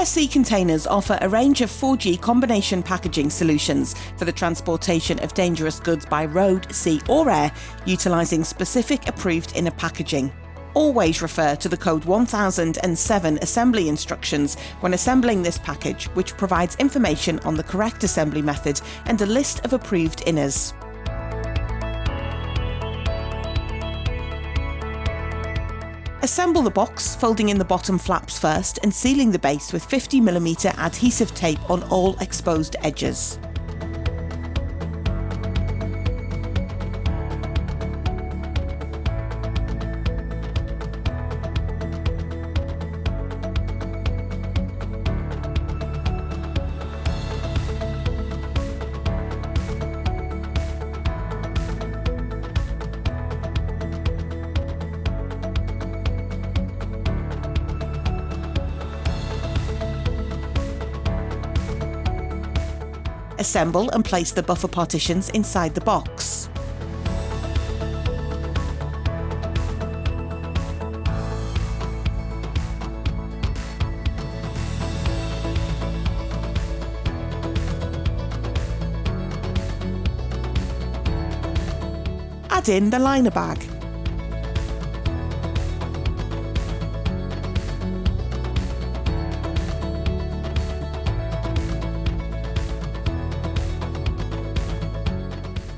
Air Sea containers offer a range of 4G combination packaging solutions for the transportation of dangerous goods by road, sea or air, utilising specific approved inner packaging. Always refer to the code 1007 assembly instructions when assembling this package, which provides information on the correct assembly method and a list of approved inners. Assemble the box, folding in the bottom flaps first and sealing the base with 50mm adhesive tape on all exposed edges. Assemble and place the buffer partitions inside the box. Add in the liner bag.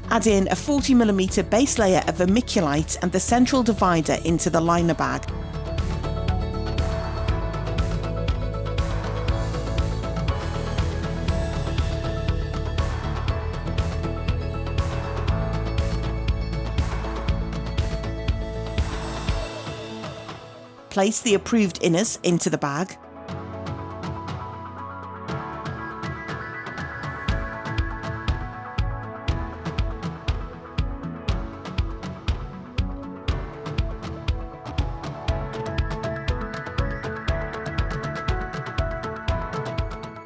Add in a 40mm base layer of vermiculite and the central divider into the liner bag. Place the approved inners into the bag.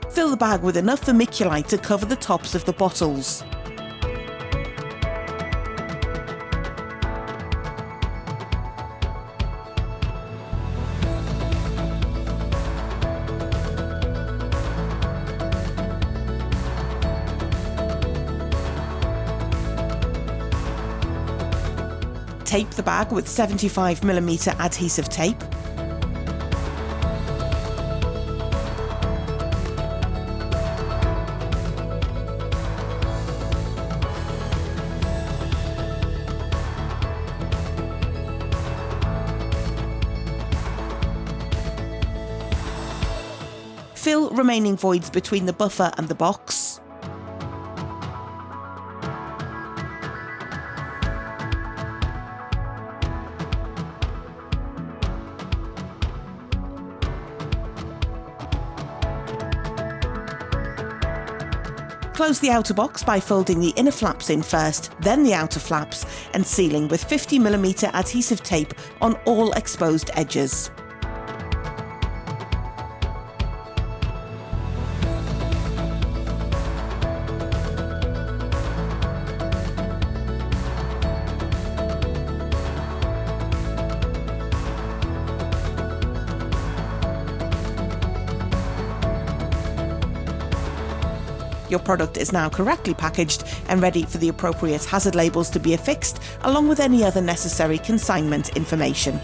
Fill the bag with enough vermiculite to cover the tops of the bottles. Tape the bag with 75mm adhesive tape. Fill remaining voids between the buffer and the box. Close the outer box by folding the inner flaps in first, then the outer flaps, and sealing with 50mm adhesive tape on all exposed edges. Your product is now correctly packaged and ready for the appropriate hazard labels to be affixed, along with any other necessary consignment information.